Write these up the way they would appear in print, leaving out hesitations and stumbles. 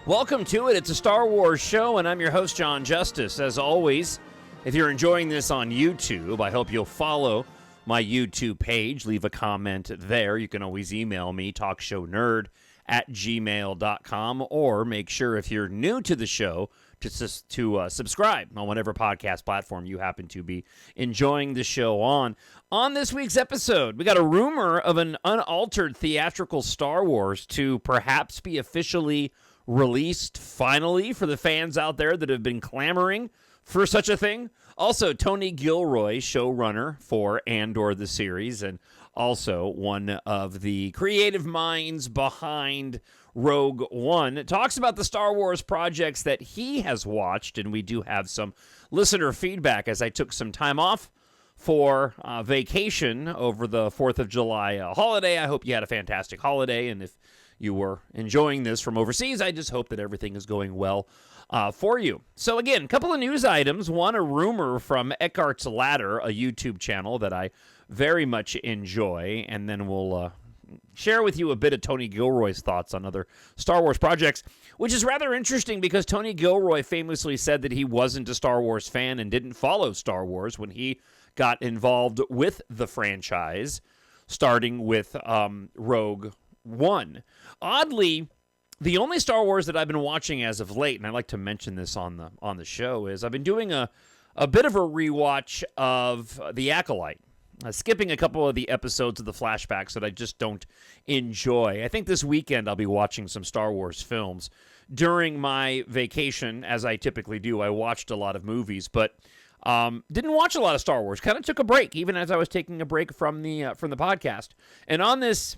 Welcome to it. It's a Star Wars show, and I'm your host, John Justice. As always, if you're enjoying this on YouTube, I hope you'll follow my YouTube page. Leave a comment there. You can always email me, TalkShowNerd@gmail.com, or make sure if you're new to the show to subscribe on whatever podcast platform you happen to be enjoying the show on. On this week's episode, we got a rumor of an unaltered theatrical Star Wars to perhaps be officially released finally for the fans out there that have been clamoring for such a thing. Also, Tony Gilroy, showrunner for Andor the series, and also one of the creative minds behind Rogue One, talks about the Star Wars projects that he has watched, and we do have some listener feedback as I took some time off for vacation over the 4th of July holiday. I hope you had a fantastic holiday, and if you were enjoying this from overseas, I just hope that everything is going well for you. So again, a couple of news items. One, a rumor from Eckhart's Ladder, a YouTube channel that I very much enjoy, and then we'll share with you a bit of Tony Gilroy's thoughts on other Star Wars projects, which is rather interesting because Tony Gilroy famously said that he wasn't a Star Wars fan and didn't follow Star Wars when he got involved with the franchise, starting with Rogue One. Oddly, the only Star Wars that I've been watching as of late, and I like to mention this on the show, is I've been doing a bit of a rewatch of The Acolyte, skipping a couple of the episodes of the flashbacks that I just don't enjoy. I think this weekend I'll be watching some Star Wars films. During my vacation, as I typically do, I watched a lot of movies, but didn't watch a lot of Star Wars. Kind of took a break, even as I was taking a break from the podcast. And on this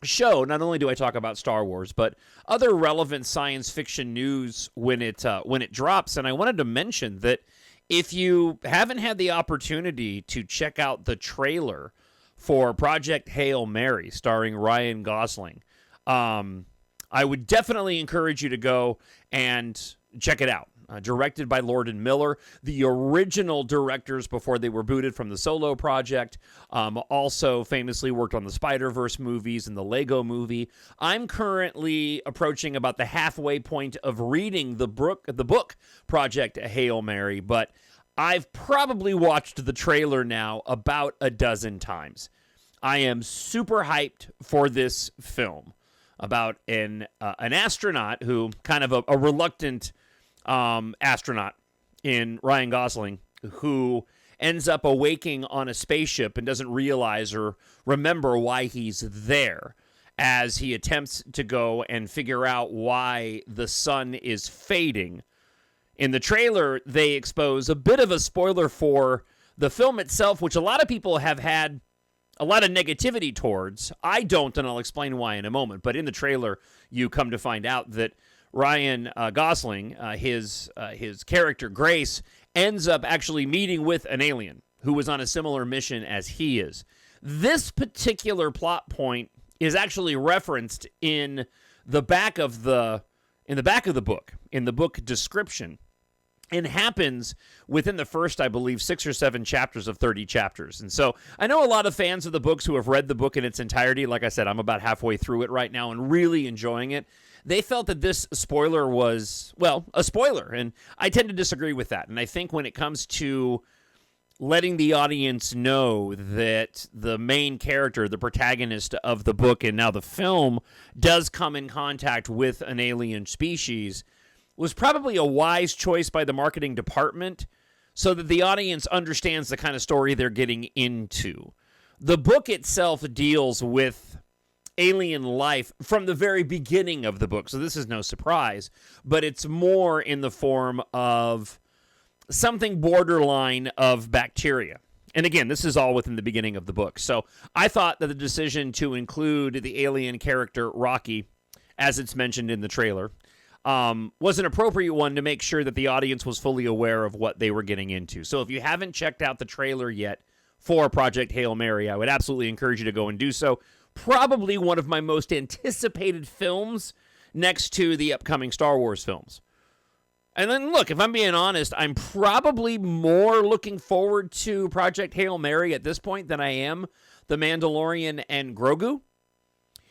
show, not only do I talk about Star Wars, but other relevant science fiction news when it drops. And I wanted to mention that if you haven't had the opportunity to check out the trailer for Project Hail Mary starring Ryan Gosling, I would definitely encourage you to go and check it out. Directed by Lord and Miller, the original directors before they were booted from the Solo project, also famously worked on the Spider-Verse movies and the Lego movie. I'm currently approaching about the halfway point of reading the book Project Hail Mary, but I've probably watched the trailer now about a dozen times. I am super hyped for this film about an astronaut who, kind of a reluctant astronaut in Ryan Gosling, who ends up awaking on a spaceship and doesn't realize or remember why he's there as he attempts to go and figure out why the sun is fading. In the trailer, they expose a bit of a spoiler for the film itself, which a lot of people have had a lot of negativity towards. I don't, and I'll explain why in a moment. But in the trailer, you come to find out that Ryan Gosling, his character Grace, ends up actually meeting with an alien who was on a similar mission as he is. This particular plot point is actually referenced in the back of the book, in the book description, and happens within the first, I believe, 6 or 7 chapters of 30 chapters. And so I know a lot of fans of the books who have read the book in its entirety. Like I said, I'm about halfway through it right now and really enjoying it. They felt that this spoiler was, well, a spoiler, and I tend to disagree with that. And I think when it comes to letting the audience know that the main character, the protagonist of the book and now the film, does come in contact with an alien species, was probably a wise choice by the marketing department so that the audience understands the kind of story they're getting into. The book itself deals with alien life from the very beginning of the book, so this is no surprise, but it's more in the form of something borderline of bacteria. And again, this is all within the beginning of the book. So I thought that the decision to include the alien character Rocky, as it's mentioned in the trailer, was an appropriate one to make sure that the audience was fully aware of what they were getting into. So if you haven't checked out the trailer yet for Project Hail Mary, I would absolutely encourage you to go and do so. Probably one of my most anticipated films next to the upcoming Star Wars films. And then, look, if I'm being honest, I'm probably more looking forward to Project Hail Mary at this point than I am The Mandalorian and Grogu.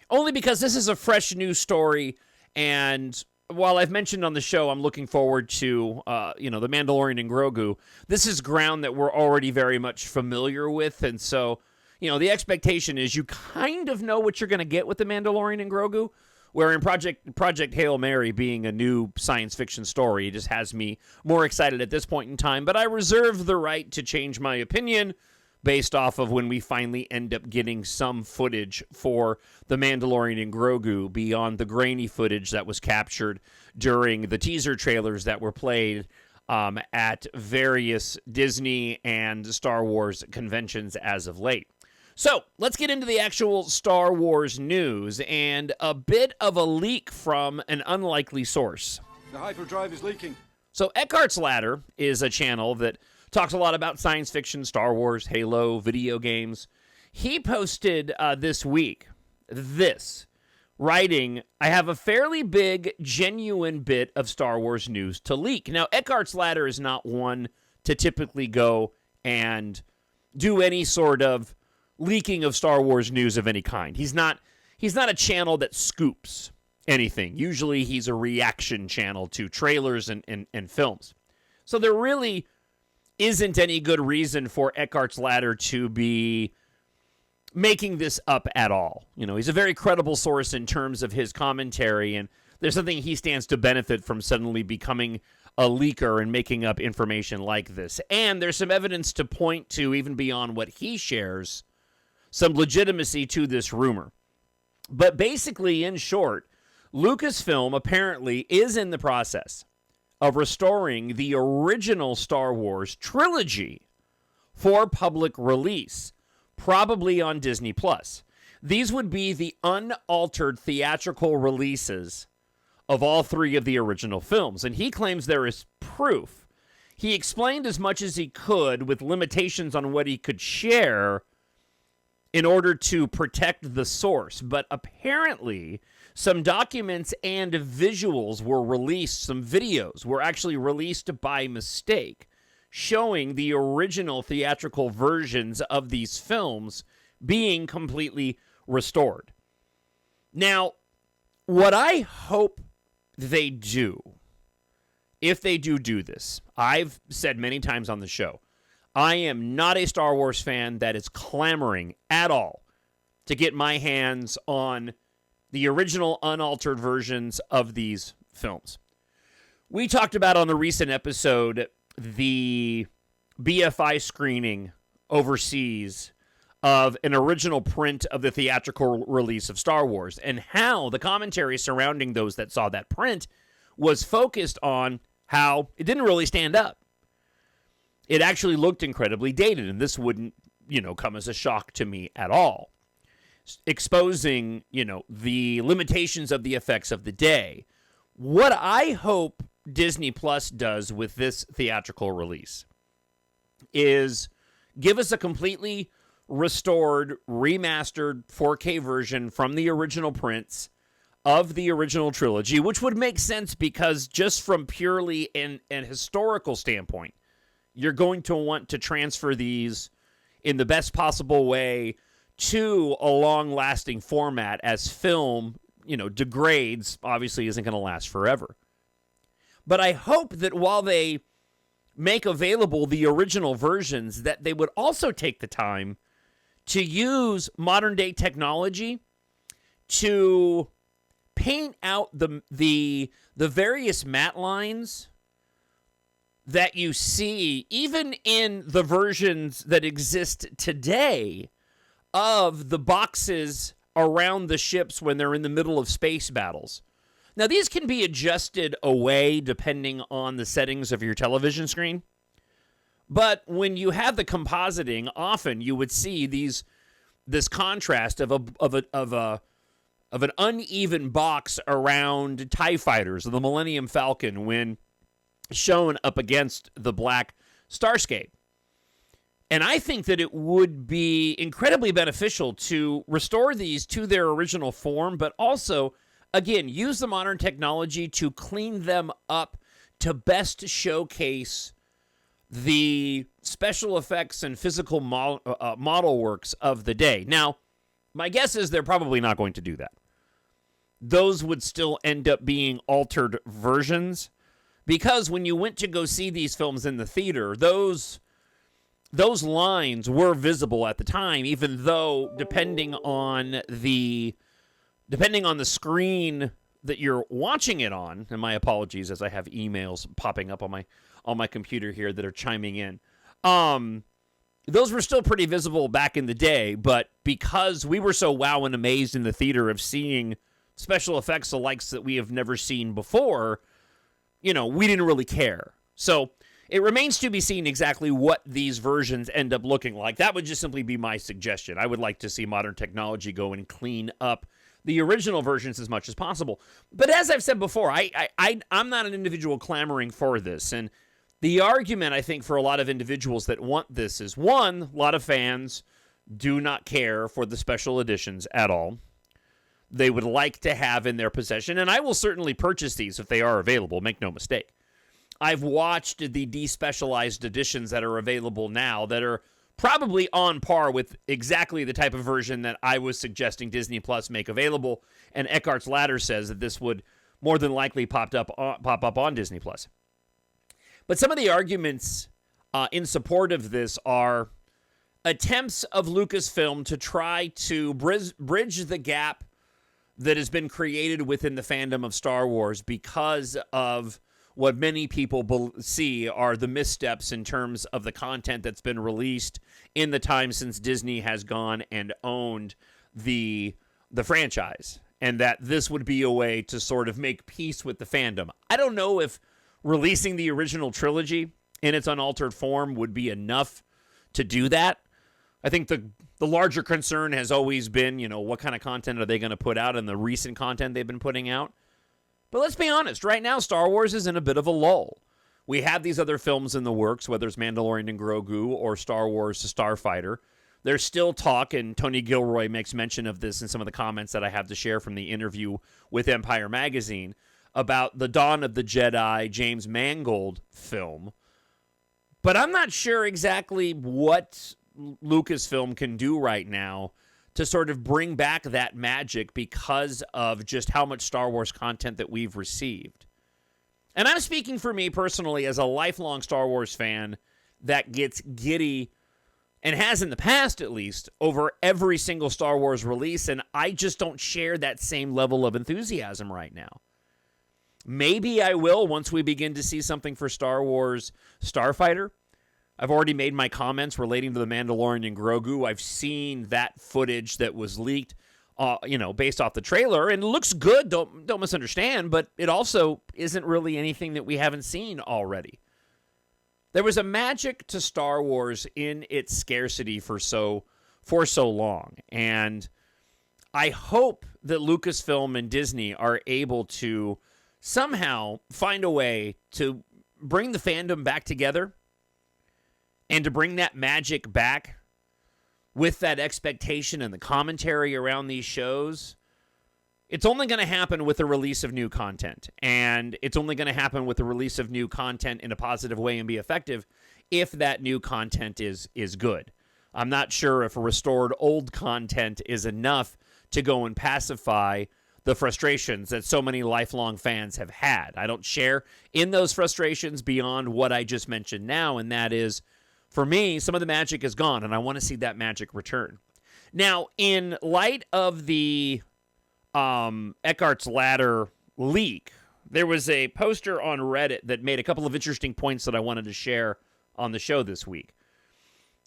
Only because this is a fresh new story, and while I've mentioned on the show I'm looking forward to, The Mandalorian and Grogu, this is ground that we're already very much familiar with, and so, the expectation is you kind of know what you're going to get with The Mandalorian and Grogu, where in Project Hail Mary being a new science fiction story, it just has me more excited at this point in time, but I reserve the right to change my opinion based off of when we finally end up getting some footage for The Mandalorian and Grogu beyond the grainy footage that was captured during the teaser trailers that were played at various Disney and Star Wars conventions as of late. So, let's get into the actual Star Wars news and a bit of a leak from an unlikely source. The hyperdrive is leaking. So, Eckhart's Ladder is a channel that talks a lot about science fiction, Star Wars, Halo, video games. He posted this week writing, I have a fairly big, genuine bit of Star Wars news to leak. Now, Eckhart's Ladder is not one to typically go and do any sort of leaking of Star Wars news of any kind. He's not a channel that scoops anything. Usually he's a reaction channel to trailers and films. So there really isn't any good reason for Eckhart's Ladder to be making this up at all. He's a very credible source in terms of his commentary, and there's something he stands to benefit from suddenly becoming a leaker and making up information like this. And there's some evidence to point to, even beyond what he shares, some legitimacy to this rumor. But basically, in short, Lucasfilm apparently is in the process of restoring the original Star Wars trilogy for public release, probably on Disney+. These would be the unaltered theatrical releases of all three of the original films, and he claims there is proof. He explained as much as he could with limitations on what he could share in order to protect the source, but apparently some documents and visuals were released, some videos were actually released by mistake, showing the original theatrical versions of these films being completely restored. Now, what I hope they do, if they do this, I've said many times on the show, I am not a Star Wars fan that is clamoring at all to get my hands on the original unaltered versions of these films. We talked about on the recent episode the BFI screening overseas of an original print of the theatrical release of Star Wars, and how the commentary surrounding those that saw that print was focused on how it didn't really stand up. It actually looked incredibly dated, and this wouldn't, come as a shock to me at all. Exposing, the limitations of the effects of the day. What I hope Disney Plus does with this theatrical release is give us a completely restored, remastered 4K version from the original prints of the original trilogy, which would make sense because just from purely an historical standpoint, you're going to want to transfer these in the best possible way to a long-lasting format, as film, degrades, obviously isn't going to last forever. But I hope that while they make available the original versions, that they would also take the time to use modern-day technology to paint out the various matte lines that you see, even in the versions that exist today, of the boxes around the ships when they're in the middle of space battles. Now, these can be adjusted away depending on the settings of your television screen. But when you have the compositing, often you would see this contrast of an uneven box around TIE fighters or the Millennium Falcon when shown up against the black Starscape. And I think that it would be incredibly beneficial to restore these to their original form, but also, again, use the modern technology to clean them up to best showcase the special effects and physical model works of the day. Now, my guess is they're probably not going to do that. those would still end up being altered versions. Because when you went to go see these films in the theater, those lines were visible at the time, even though depending on the screen that you're watching it on, and my apologies as I have emails popping up on my computer here that are chiming in. Those were still pretty visible back in the day, but because we were so wow and amazed in the theater of seeing special effects the likes that we have never seen before, we didn't really care. So it remains to be seen exactly what these versions end up looking like. That would just simply be my suggestion. I would like to see modern technology go and clean up the original versions as much as possible. But as I've said before, I'm not an individual clamoring for this. And the argument, I think, for a lot of individuals that want this is, one, a lot of fans do not care for the special editions at all. They would like to have in their possession, and I will certainly purchase these if they are available, make no mistake. I've watched the despecialized editions that are available now that are probably on par with exactly the type of version that I was suggesting Disney Plus make available, and Eckhart's Ladder says that this would more than likely pop up on Disney Plus. But some of the arguments in support of this are attempts of Lucasfilm to try to bridge the gap that has been created within the fandom of Star Wars because of what many people see are the missteps in terms of the content that's been released in the time since Disney has gone and owned the franchise, and that this would be a way to sort of make peace with the fandom. I don't know if releasing the original trilogy in its unaltered form would be enough to do that. I think the larger concern has always been, what kind of content are they going to put out and the recent content they've been putting out. But let's be honest, right now Star Wars is in a bit of a lull. We have these other films in the works, whether it's Mandalorian and Grogu or Star Wars to Starfighter. There's still talk, and Tony Gilroy makes mention of this in some of the comments that I have to share from the interview with Empire Magazine, about the Dawn of the Jedi James Mangold film. But I'm not sure exactly what Lucasfilm can do right now to sort of bring back that magic because of just how much Star Wars content that we've received. And I'm speaking for me personally as a lifelong Star Wars fan that gets giddy, and has in the past at least, over every single Star Wars release, and I just don't share that same level of enthusiasm right now. Maybe I will once we begin to see something for Star Wars Starfighter. I've already made my comments relating to the Mandalorian and Grogu. I've seen that footage that was leaked, based off the trailer, and it looks good. Don't misunderstand, but it also isn't really anything that we haven't seen already. There was a magic to Star Wars in its scarcity for so long, and I hope that Lucasfilm and Disney are able to somehow find a way to bring the fandom back together and to bring that magic back with that expectation and the commentary around these shows. It's only going to happen with the release of new content, and it's only going to happen with the release of new content in a positive way and be effective if that new content is good. I'm not sure if restored old content is enough to go and pacify the frustrations that so many lifelong fans have had. I don't share in those frustrations beyond what I just mentioned now, and that is, for me, some of the magic is gone, and I want to see that magic return. Now, in light of the Eckhart's Ladder leak, there was a poster on Reddit that made a couple of interesting points that I wanted to share on the show this week.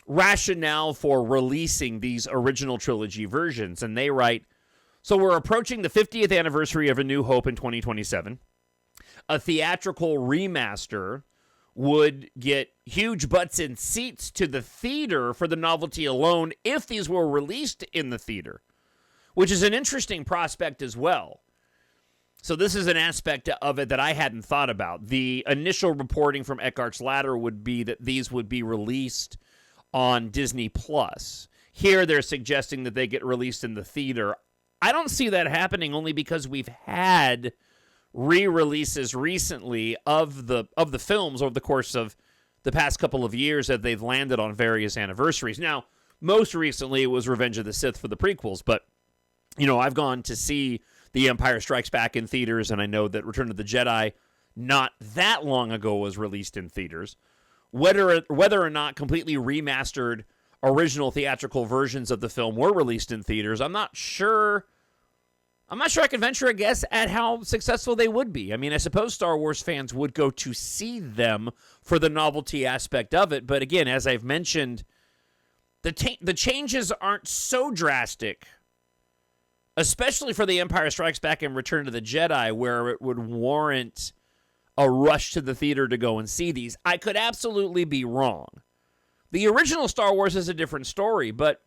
Rationale for releasing these original trilogy versions, and they write, so we're approaching the 50th anniversary of A New Hope in 2027. A theatrical remaster would get huge butts in seats to the theater for the novelty alone if these were released in the theater, which is an interesting prospect as well. So this is an aspect of it that I hadn't thought about. The initial reporting from Eckhart's Ladder would be that these would be released on Disney Plus. Here they're suggesting that they get released in the theater. I don't see that happening only because we've had re-releases recently of the films over the course of the past couple of years that they've landed on various anniversaries. Now, most recently it was Revenge of the Sith for the prequels, but I've gone to see The Empire Strikes Back in theaters, and I know that Return of the Jedi not that long ago was released in theaters. Whether or not completely remastered original theatrical versions of the film were released in theaters, I'm not sure I can venture a guess at how successful they would be. I mean, I suppose Star Wars fans would go to see them for the novelty aspect of it, but again, as I've mentioned, the changes aren't so drastic, especially for The Empire Strikes Back and Return of the Jedi, where it would warrant a rush to the theater to go and see these. I could absolutely be wrong. The original Star Wars is a different story, but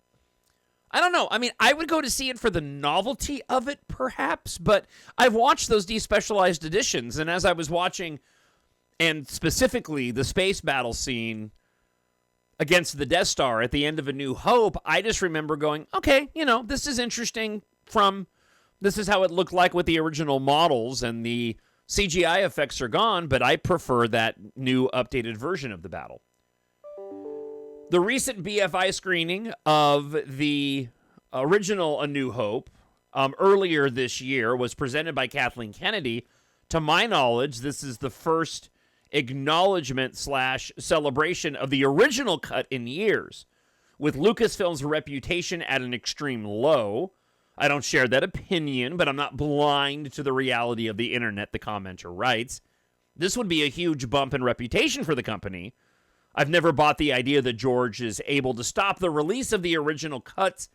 I don't know. I mean, I would go to see it for the novelty of it, perhaps, but I've watched those despecialized editions, and as I was watching, and specifically the space battle scene against the Death Star at the end of A New Hope, I just remember going, okay, this is interesting this is how it looked like with the original models, and the CGI effects are gone, but I prefer that new updated version of the battle. The recent BFI screening of the original A New Hope earlier this year was presented by Kathleen Kennedy. To my knowledge, this is the first acknowledgement / celebration of the original cut in years. With Lucasfilm's reputation at an extreme low, I don't share that opinion, but I'm not blind to the reality of the internet, the commenter writes. This would be a huge bump in reputation for the company. I've never bought the idea that George is able to stop the release of the original cuts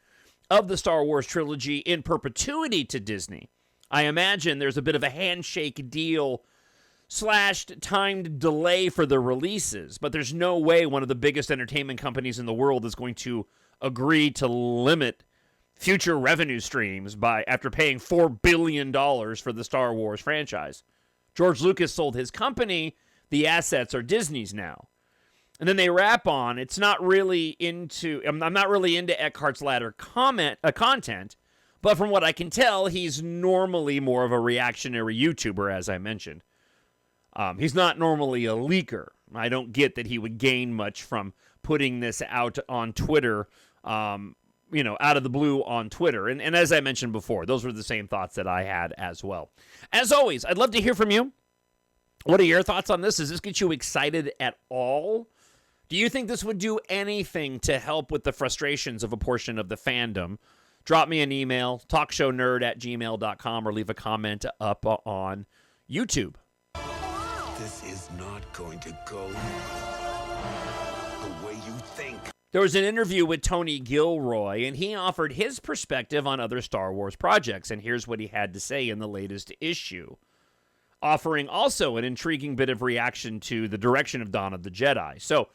of the Star Wars trilogy in perpetuity to Disney. I imagine there's a bit of a handshake deal / timed delay for the releases, but there's no way one of the biggest entertainment companies in the world is going to agree to limit future revenue streams after paying $4 billion for the Star Wars franchise. George Lucas sold his company. The assets are Disney's now. And then they wrap on, I'm not really into Eckhart's Ladder content, but from what I can tell, he's normally more of a reactionary YouTuber, as I mentioned. He's not normally a leaker. I don't get that he would gain much from putting this out on Twitter, out of the blue on Twitter. And as I mentioned before, those were the same thoughts that I had as well. As always, I'd love to hear from you. What are your thoughts on this? Does this get you excited at all? Do you think this would do anything to help with the frustrations of a portion of the fandom? Drop me an email, talkshownerd@gmail.com, or leave a comment up on YouTube. This is not going to go the way you think. There was an interview with Tony Gilroy, and he offered his perspective on other Star Wars projects, and here's what he had to say in the latest issue, offering also an intriguing bit of reaction to the direction of Dawn of the Jedi. So,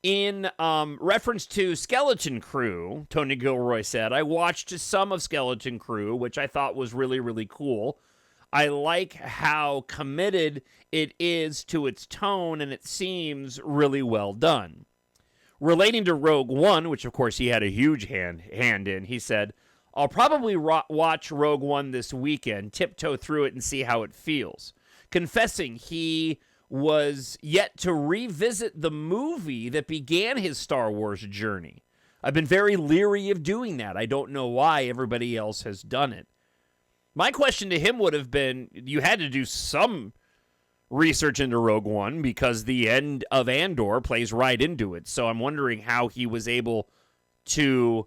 in reference to Skeleton Crew, Tony Gilroy said, I watched some of Skeleton Crew, which I thought was really, really cool. I like how committed it is to its tone, and it seems really well done. Relating to Rogue One, which of course he had a huge hand in, he said, I'll probably watch Rogue One this weekend, tiptoe through it and see how it feels. Confessing he was yet to revisit the movie that began his Star Wars journey. I've been very leery of doing that. I don't know why everybody else has done it. My question to him would have been, you had to do some research into Rogue One because the end of Andor plays right into it. So I'm wondering how he was able to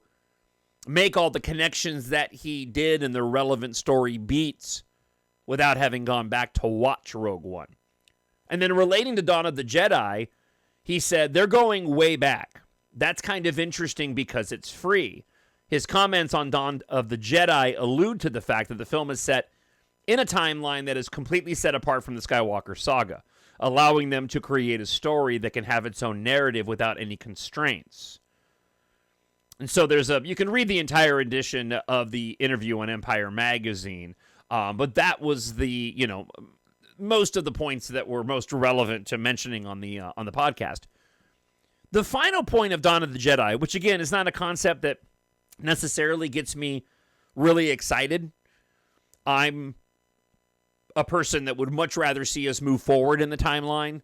make all the connections that he did and the relevant story beats without having gone back to watch Rogue One. And then relating to Dawn of the Jedi, he said, they're going way back. That's kind of interesting because it's free. His comments on Dawn of the Jedi allude to the fact that the film is set in a timeline that is completely set apart from the Skywalker saga, allowing them to create a story that can have its own narrative without any constraints. And so you can read the entire edition of the interview on Empire Magazine, but that was most of the points that were most relevant to mentioning on the podcast. The final point of Dawn of the Jedi, which again is not a concept that necessarily gets me really excited. I'm a person that would much rather see us move forward in the timeline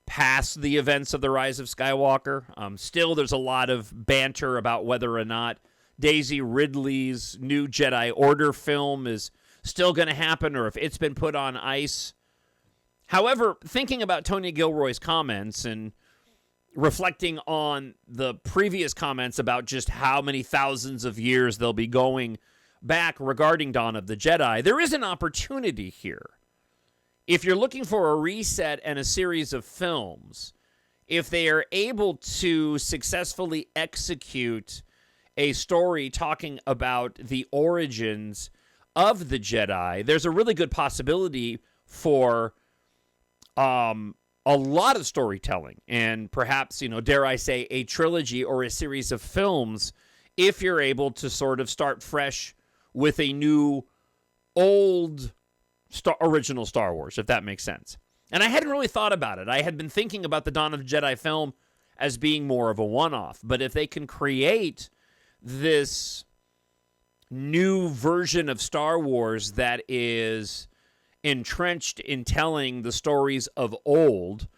past the events of the Rise of Skywalker. Still, there's a lot of banter about whether or not Daisy Ridley's new Jedi Order film is still going to happen or if it's been put on ice. However, thinking about Tony Gilroy's comments and reflecting on the previous comments about just how many thousands of years they'll be going back regarding Dawn of the Jedi, there is an opportunity here. If you're looking for a reset and a series of films, if they are able to successfully execute a story talking about the origins of the Jedi, there's a really good possibility for a lot of storytelling and perhaps, dare I say, a trilogy or a series of films if you're able to sort of start fresh with a new, old, original Star Wars, if that makes sense. And I hadn't really thought about it. I had been thinking about the Dawn of the Jedi film as being more of a one-off. But if they can create this new version of Star Wars that is entrenched in telling the stories of old,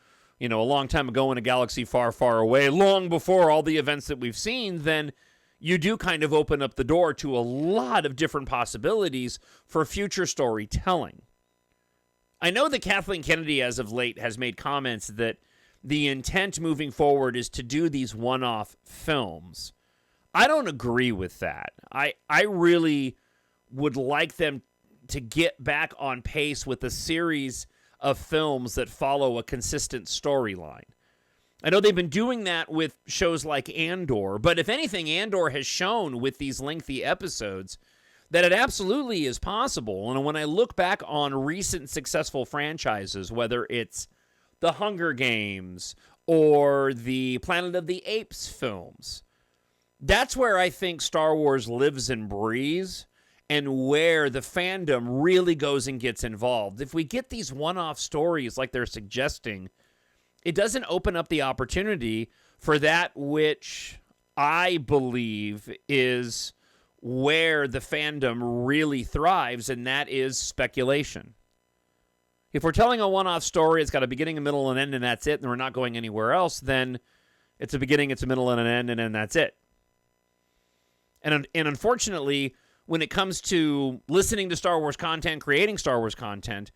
a long time ago in a galaxy far, far away, long before all the events that we've seen, then you do kind of open up the door to a lot of different possibilities for future storytelling. I know that Kathleen Kennedy, as of late, has made comments that the intent moving forward is to do these one-off films. I don't agree with that. I really would like them to get back on pace with a series of films that follow a consistent storyline. I know they've been doing that with shows like Andor, but if anything, Andor has shown with these lengthy episodes that it absolutely is possible. And when I look back on recent successful franchises, whether it's the Hunger Games or the Planet of the Apes films, that's where I think Star Wars lives and breathes and where the fandom really goes and gets involved. If we get these one-off stories like they're suggesting, it doesn't open up the opportunity for that which I believe is where the fandom really thrives, and that is speculation. If we're telling a one-off story, it's got a beginning, a middle, and end, and that's it, and we're not going anywhere else, then it's a beginning, it's a middle, and an end, and then that's it. And unfortunately, when it comes to listening to Star Wars content, creating Star Wars content,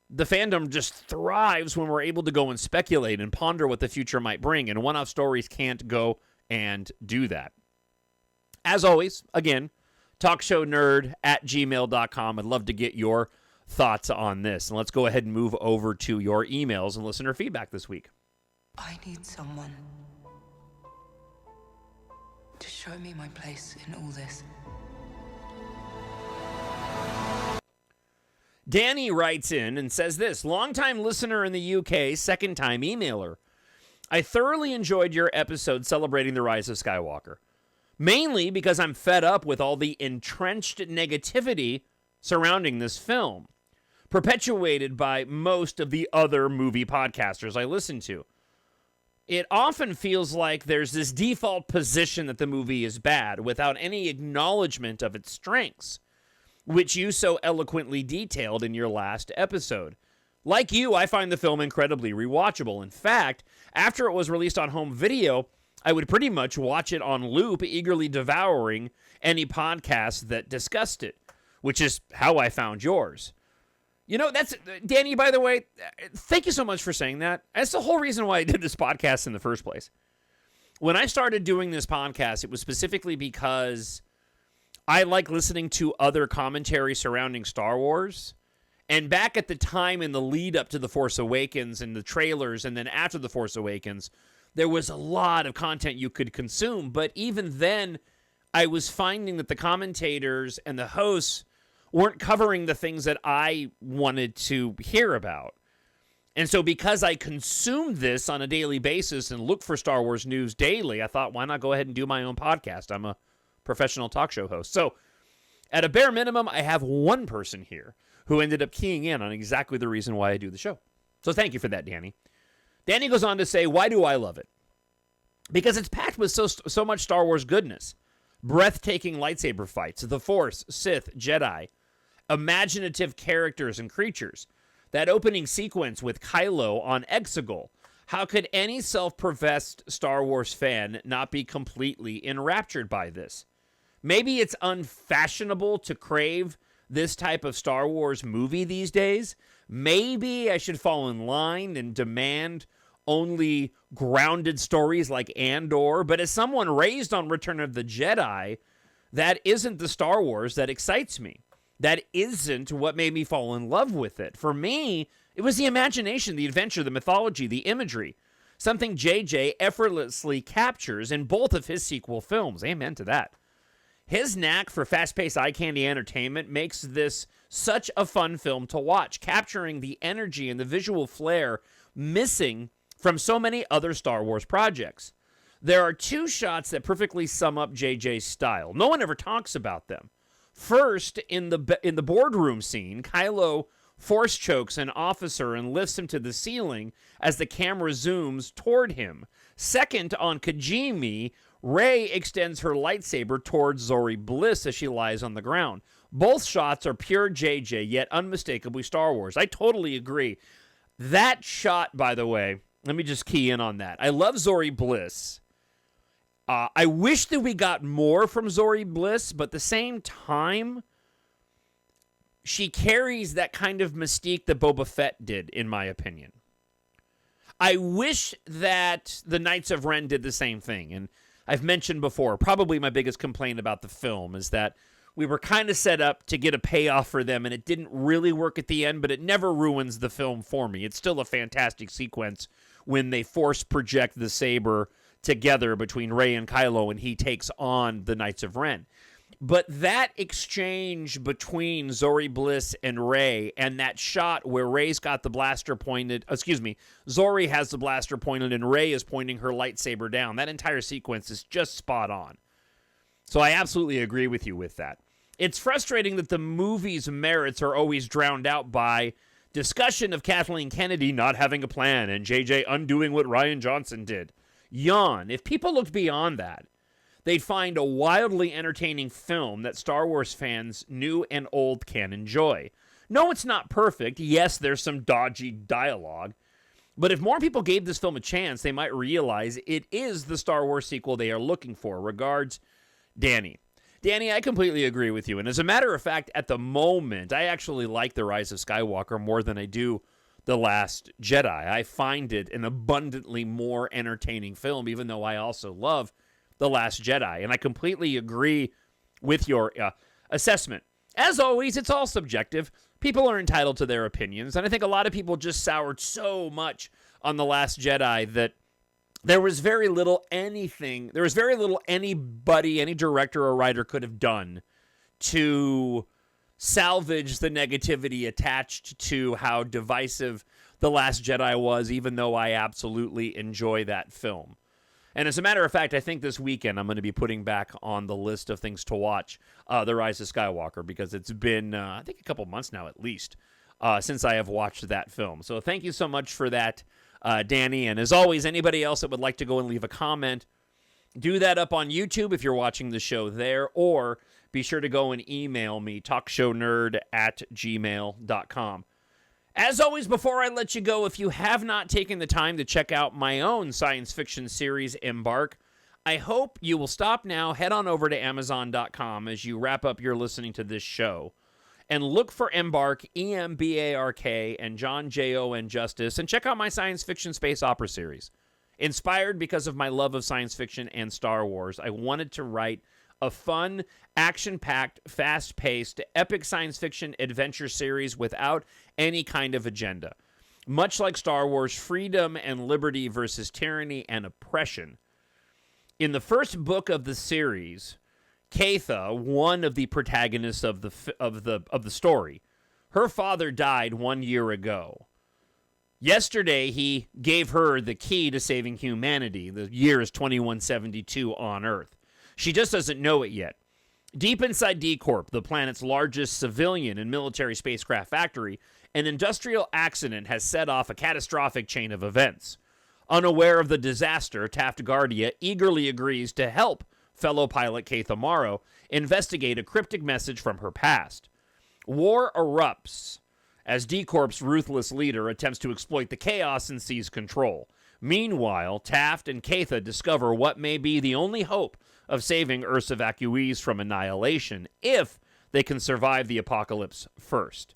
the fandom just thrives when we're able to go and speculate and ponder what the future might bring, and one-off stories can't go and do that. As always, again, TalkShowNerd@gmail.com. I'd love to get your thoughts on this. And let's go ahead and move over to your emails and listener feedback this week. I need someone to show me my place in all this. Danny writes in and says this: longtime listener in the UK, second-time emailer. I thoroughly enjoyed your episode celebrating the rise of Skywalker. Mainly because I'm fed up with all the entrenched negativity surrounding this film, perpetuated by most of the other movie podcasters I listen to. It often feels like there's this default position that the movie is bad without any acknowledgement of its strengths, which you so eloquently detailed in your last episode. Like you, I find the film incredibly rewatchable. In fact, after it was released on home video, I would pretty much watch it on loop, eagerly devouring any podcast that discussed it, which is how I found yours. That's Danny, by the way, thank you so much for saying that. That's the whole reason why I did this podcast in the first place. When I started doing this podcast, it was specifically because I like listening to other commentary surrounding Star Wars. And back at the time in the lead up to The Force Awakens and the trailers, and then after The Force Awakens, there was a lot of content you could consume. But even then, I was finding that the commentators and the hosts weren't covering the things that I wanted to hear about. And so because I consumed this on a daily basis and look for Star Wars news daily, I thought, why not go ahead and do my own podcast? I'm a professional talk show host. So at a bare minimum, I have one person here who ended up keying in on exactly the reason why I do the show. So thank you for that, Danny. Danny goes on to say, why do I love it? Because it's packed with so much Star Wars goodness. Breathtaking lightsaber fights, the Force, Sith, Jedi, imaginative characters and creatures. That opening sequence with Kylo on Exegol. How could any self-professed Star Wars fan not be completely enraptured by this? Maybe it's unfashionable to crave this type of Star Wars movie these days, maybe I should fall in line and demand only grounded stories like Andor. But as someone raised on Return of the Jedi, that isn't the Star Wars that excites me. That isn't what made me fall in love with it. For me, it was the imagination, the adventure, the mythology, the imagery. Something JJ effortlessly captures in both of his sequel films. Amen to that. His knack for fast-paced eye-candy entertainment makes this such a fun film to watch, capturing the energy and the visual flair missing from so many other Star Wars projects. There are two shots that perfectly sum up JJ's style. No one ever talks about them. First, in the boardroom scene, Kylo force chokes an officer and lifts him to the ceiling as the camera zooms toward him. Second, on Kijimi, Rey extends her lightsaber towards Zori Bliss as she lies on the ground. Both shots are pure JJ, yet unmistakably Star Wars. I totally agree. That shot, by the way, let me just key in on that. I love Zori Bliss. I wish that we got more from Zori Bliss, but at the same time, she carries that kind of mystique that Boba Fett did, in my opinion. I wish that the Knights of Ren did the same thing. And I've mentioned before, probably my biggest complaint about the film is that we were kind of set up to get a payoff for them, and it didn't really work at the end, but it never ruins the film for me. It's still a fantastic sequence when they force project the saber together between Rey and Kylo, and he takes on the Knights of Ren. But that exchange between Zori Bliss and Rey, and that shot where Rey's got the blaster pointed, Zori has the blaster pointed and Rey is pointing her lightsaber down. That entire sequence is just spot on. So I absolutely agree with you with that. It's frustrating that the movie's merits are always drowned out by discussion of Kathleen Kennedy not having a plan and JJ undoing what Rian Johnson did. Yawn. If people looked beyond that, they'd find a wildly entertaining film that Star Wars fans, new and old, can enjoy. No, it's not perfect. Yes, there's some dodgy dialogue. But if more people gave this film a chance, they might realize it is the Star Wars sequel they are looking for. Regards, Danny. Danny, I completely agree with you. And as a matter of fact, at the moment, I actually like The Rise of Skywalker more than I do The Last Jedi. I find it an abundantly more entertaining film, even though I also love The Last Jedi. And I completely agree with your assessment. As always, it's all subjective. People are entitled to their opinions. And I think a lot of people just soured so much on The Last Jedi that there was very little anybody, any director or writer could have done to salvage the negativity attached to how divisive The Last Jedi was, even though I absolutely enjoy that film. And as a matter of fact, I think this weekend I'm going to be putting back on the list of things to watch The Rise of Skywalker, because it's been, I think, a couple months now at least since I have watched that film. So thank you so much for that, Danny. And as always, anybody else that would like to go and leave a comment, do that up on YouTube if you're watching the show there, or be sure to go and email me, talkshownerd@gmail.com. As always, before I let you go, if you have not taken the time to check out my own science fiction series, EMBARK, I hope you will stop now, head on over to Amazon.com as you wrap up your listening to this show, and look for EMBARK, EMBARK, and John J.O.N. Justice, and check out my science fiction space opera series. Inspired because of my love of science fiction and Star Wars, I wanted to write a fun, action-packed, fast-paced, epic science fiction adventure series without any kind of agenda. Much like Star Wars, freedom and liberty versus tyranny and oppression. In the first book of the series, Katha, one of the protagonists of the story, her father died 1 year ago. Yesterday, he gave her the key to saving humanity. The year is 2172 on Earth. She just doesn't know it yet. Deep inside D-Corp, the planet's largest civilian and military spacecraft factory, an industrial accident has set off a catastrophic chain of events. Unaware of the disaster, Taft Guardia eagerly agrees to help fellow pilot Katha Morrow investigate a cryptic message from her past. War erupts as D-Corp's ruthless leader attempts to exploit the chaos and seize control. Meanwhile, Taft and Katha discover what may be the only hope of saving Earth's evacuees from annihilation if they can survive the apocalypse first.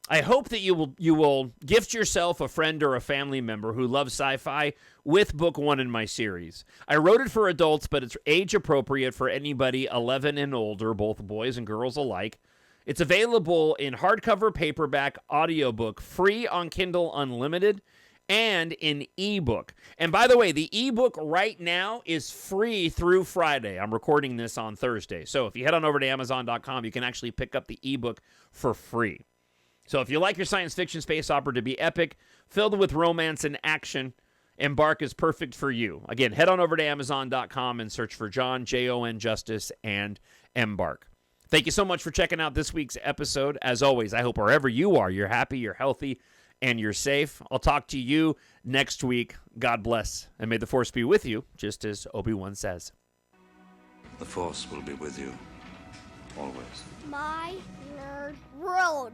I hope that you will gift yourself a friend or a family member who loves sci-fi with book 1 in my series. I wrote it for adults, but it's age appropriate for anybody 11 and older, both boys and girls alike. It's available in hardcover, paperback, audiobook, free on Kindle Unlimited, and in ebook. And by the way, the ebook right now is free through Friday. I'm recording this on Thursday. So if you head on over to Amazon.com, you can actually pick up the ebook for free. So if you like your science fiction space opera to be epic, filled with romance and action, EMBARK is perfect for you. Again, head on over to Amazon.com and search for John, Jon Justice, and EMBARK. Thank you so much for checking out this week's episode. As always, I hope wherever you are, you're happy, you're healthy, and you're safe. I'll talk to you next week. God bless, and may the Force be with you, just as Obi-Wan says. The Force will be with you, always. My nerd world.